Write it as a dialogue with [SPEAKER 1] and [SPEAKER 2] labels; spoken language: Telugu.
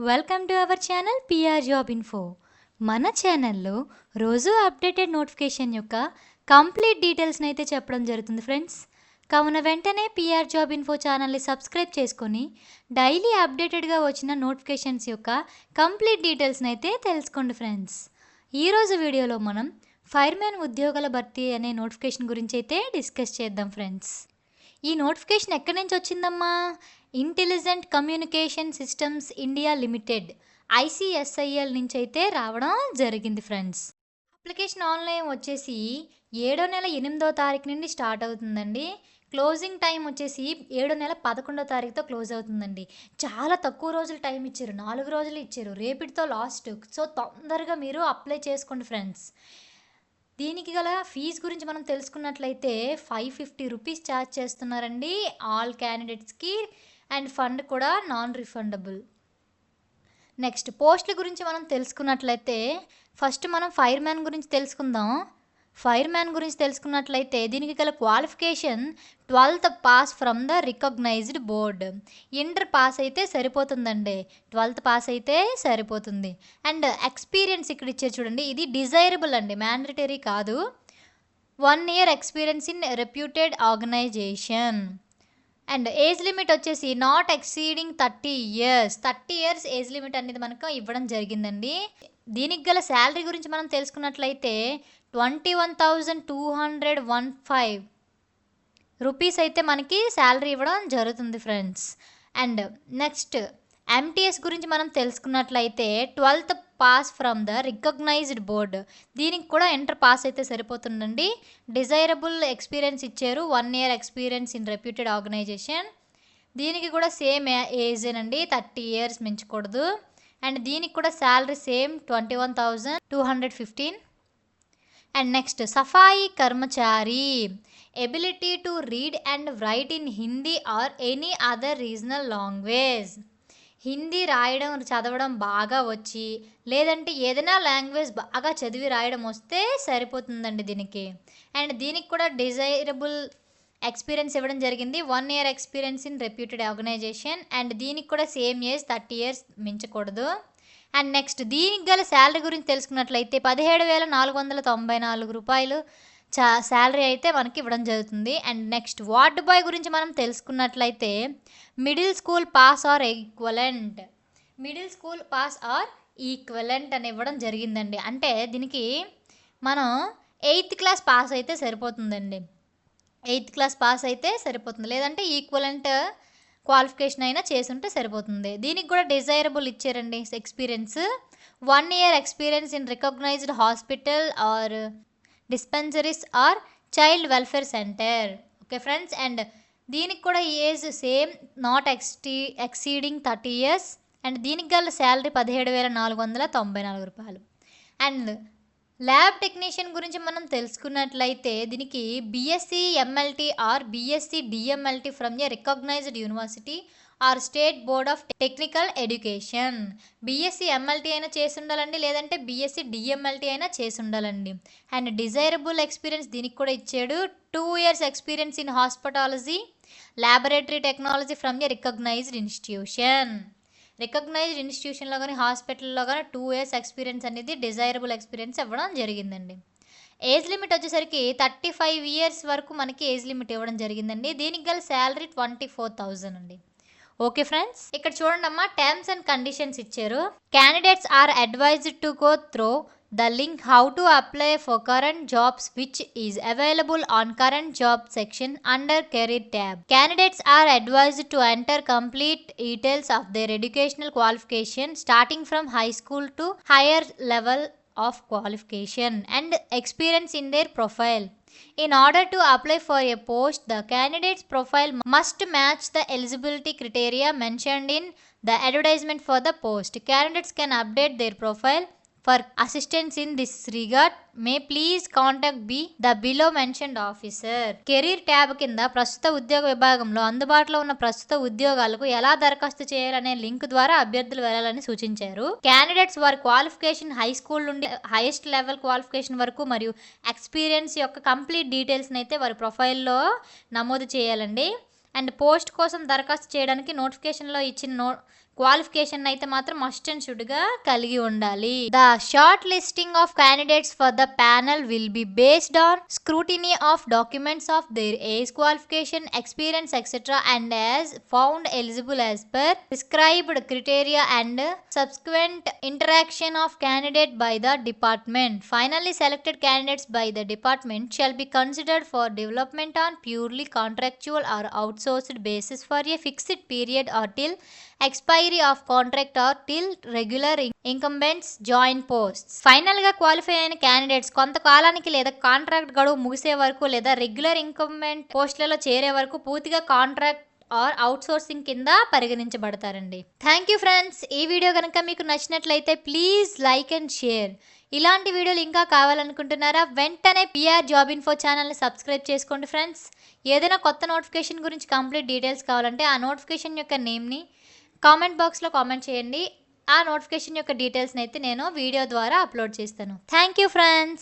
[SPEAKER 1] Welcome to our channel PR job info. మన ఛానల్లో రోజు అప్డేటెడ్ నోటిఫికేషన్ యొక్క కంప్లీట్ డీటెయిల్స్ని అయితే చెప్పడం జరుగుతుంది ఫ్రెండ్స్. కావున వెంటనే పిఆర్ జాబ్ ఇన్ఫో ఛానల్ని సబ్స్క్రైబ్ చేసుకొని డైలీ అప్డేటెడ్గా వచ్చిన నోటిఫికేషన్స్ యొక్క కంప్లీట్ డీటెయిల్స్ని అయితే తెలుసుకోండి ఫ్రెండ్స్. ఈరోజు వీడియోలో మనం ఫైర్మ్యాన్ ఉద్యోగాల భర్తీ అనే నోటిఫికేషన్ గురించి అయితే డిస్కస్ చేద్దాం ఫ్రెండ్స్. ఈ నోటిఫికేషన్ ఎక్కడి నుంచి వచ్చిందమ్మా? Intelligent communication systems India limited ICSIL నుంచి అయితే రావడం జరిగింది ఫ్రెండ్స్. అప్లికేషన్ ఆన్లైన్ వచ్చేసి 7వ నెల 8వ తారీఖు నుండి స్టార్ట్ అవుతుందండి. క్లోజింగ్ టైం వచ్చేసి 7వ నెల 11వ తారీఖుతో క్లోజ్ అవుతుందండి. చాలా తక్కువ రోజులు టైం ఇచ్చారు, 4 రోజులు ఇచ్చారు, రేపటితో లాస్ట్. సో తొందరగా మీరు అప్లై చేసుకోండి ఫ్రెండ్స్. దీనికి గల ఫీజు గురించి మనం తెలుసుకున్నట్లయితే 550 రూపీస్ ఛార్జ్ చేస్తున్నారండి ఆల్ క్యాండిడేట్స్కి. అండ్ ఫండ్ కూడా నాన్ రిఫండబుల్. నెక్స్ట్ పోస్టుల గురించి మనం తెలుసుకున్నట్లయితే ఫస్ట్ మనం ఫైర్మ్యాన్ గురించి తెలుసుకుందాం. ఫైర్మ్యాన్ గురించి తెలుసుకున్నట్లయితే దీనికి గల qualification 12th pass from the recognised board. Inter pass అయితే సరిపోతుందండి, 12th పాస్ అయితే సరిపోతుంది. అండ్ ఎక్స్పీరియన్స్ ఇక్కడ ఇచ్చారు చూడండి, ఇది డిజైరబుల్ అండి, మ్యాండటరీ కాదు. 1 year experience in reputed organisation. And age limit వచ్చేసి not exceeding 30 years. 30 years age limit అనేది మనకు ఇవ్వడం జరిగిందండి. దీనికి గల శాలరీ గురించి మనం తెలుసుకున్నట్లయితే 21,215 రూపీస్ అయితే మనకి శాలరీ ఇవ్వడం జరుగుతుంది ఫ్రెండ్స్. అండ్ నెక్స్ట్ MTS గురించి మనం తెలుసుకున్నట్లయితే 12th pass from the recognised board. దీనికి కూడా ఇంటర్ పాస్ అయితే సరిపోతుందండి. డిజైరబుల్ ఎక్స్పీరియన్స్ ఇచ్చారు, 1 year experience in reputed organisation. దీనికి కూడా సేమ్ ఏజేనండి, 30 years మించకూడదు. అండ్ దీనికి కూడా శాలరీ సేమ్ 21,215. అండ్ నెక్స్ట్ సఫాయి కర్మచారి, ability to read and write in Hindi or any other regional language. Hindi రాయడం చదవడం బాగా వచ్చి, లేదంటే ఏదైనా లాంగ్వేజ్ బాగా చదివి రాయడం వస్తే సరిపోతుందండి దీనికి. అండ్ దీనికి కూడా డిజైరబుల్ ఎక్స్పీరియన్స్ ఇవ్వడం జరిగింది, 1 year experience in reputed organisation. And దీనికి కూడా సేమ్ ఏజ్ 30 years మించకూడదు. అండ్ నెక్స్ట్ దీనికి గల శాలరీ గురించి తెలుసుకున్నట్లయితే 17,494 రూపాయలు శాలరీ అయితే మనకి ఇవ్వడం జరుగుతుంది. అండ్ నెక్స్ట్ వార్డ్ బాయ్ గురించి మనం తెలుసుకున్నట్లయితే middle school pass or equivalent. Middle school pass or equivalent అని ఇవ్వడం జరిగిందండి. అంటే దీనికి మనం 8th క్లాస్ పాస్ అయితే సరిపోతుందండి, 8th క్లాస్ పాస్ అయితే సరిపోతుంది, లేదంటే ఈక్వలెంట్ క్వాలిఫికేషన్ అయినా చేసుంటే సరిపోతుంది. దీనికి కూడా డిజైరబుల్ ఇచ్చారండి experience, 1 year experience in recognised hospital or dispensaries or child welfare centre. Okay friends. And దీనికి కూడా age same not exceeding 30 years. And దీనికి గల శాలరీ 17,494 రూపాయలు. అండ్ ల్యాబ్ టెక్నీషియన్ గురించి మనం తెలుసుకున్నట్లయితే దీనికి BSc MLT or BSc DMLT from a recognised university or state board of technical education. BSc MLT అయినా చేసి ఉండాలండి, లేదంటే BSc DMLT అయినా చేసి ఉండాలండి. అండ్ డిజైరబుల్ ఎక్స్పీరియన్స్ దీనికి కూడా ఇచ్చాడు, 2 years ఎక్స్పీరియన్స్ ఇన్ హాస్పిటాలజీ laboratory technology from a recognised institution. Recognised ఇన్స్టిట్యూషన్లో కానీ హాస్పిటల్లో కానీ 2 years ఎక్స్పీరియన్స్ అనేది డిజైరబుల్ ఎక్స్పీరియన్స్ ఇవ్వడం జరిగిందండి. ఏజ్ లిమిట్ వచ్చేసరికి 35 years వరకు మనకి ఏజ్ లిమిట్ ఇవ్వడం జరిగిందండి. దీనికి గల శాలరీ 24,000 అండి. ఓకే ఫ్రెండ్స్, ఇక్కడ చూడండి అమ్మా, టర్మ్స్ అండ్ కండిషన్స్ ఇచ్చారు. Candidates are advised to go through the link how to apply for current jobs which is available on current job section under career tab. Candidates are advised to enter complete details of their educational qualification starting from high school to higher level of qualification and experience in their profile. In order to apply for a post, the candidate's profile must match the eligibility criteria mentioned in the advertisement for the post. Candidates can update their profile. For assistance in this regard, may please contact the below mentioned officer. Career tab కింద ప్రస్తుత ఉద్యోగ విభాగంలో అందుబాటులో ఉన్న ప్రస్తుత ఉద్యోగాలకు ఎలా దరఖాస్తు చేయాలనే లింక్ ద్వారా అభ్యర్థులు వెళ్ళాలని సూచించారు. క్యాండిడేట్స్ వారి క్వాలిఫికేషన్ హై స్కూల్ నుండి హైయెస్ట్ లెవెల్ క్వాలిఫికేషన్ వరకు మరియు ఎక్స్పీరియన్స్ యొక్క కంప్లీట్ డీటెయిల్స్ని అయితే వారి ప్రొఫైల్లో నమోదు చేయాలండి. అండ్ పోస్ట్ కోసం దరఖాస్తు చేయడానికి నోటిఫికేషన్లో ఇచ్చిన క్వాలిఫికేషన్ అయితే మాత్రం మస్ట్ అండ్ షుడ్ గా కలిగి ఉండాలి. The short listing of candidates for the panel will be based on scrutiny of documents of their age, qualification, experience etcetera and as found eligible as per prescribed criteria and subsequent interaction of candidate by the department. Finally, selected candidates by the department shall be considered for development on purely contractual or outsourced basis for a fixed period or till expiry of contract or till regular incumbents join posts. Final గా క్వాలిఫై అయిన క్యాండిడేట్స్ కొంతకాలానికి లేదా కాంట్రాక్ట్ గడువు ముగిసే వరకు లేదా రెగ్యులర్ ఇంకంబెంట్ పోస్టులలో చేరే వరకు పూర్తిగా కాంట్రాక్ట్ ఆర్ అవుట్సోర్సింగ్ కింద పరిగణించబడతారండి. Thank you friends. ఈ వీడియో కనుక మీకు నచ్చినట్లయితే ప్లీజ్ లైక్ అండ్ షేర్. ఇలాంటి వీడియోలు ఇంకా కావాలనుకుంటున్నారా? వెంటనే పిఆర్ జాబ్ ఇన్ఫో ఛానల్ని సబ్స్క్రైబ్ చేసుకోండి ఫ్రెండ్స్. ఏదైనా కొత్త నోటిఫికేషన్ గురించి కంప్లీట్ డీటెయిల్స్ కావాలంటే ఆ నోటిఫికేషన్ యొక్క నేమ్ని కామెంట్ బాక్స్లో కామెంట్ చేయండి. ఆ నోటిఫికేషన్ యొక్క డీటెయిల్స్ని అయితే నేను వీడియో ద్వారా అప్లోడ్ చేస్తాను. Thank you friends.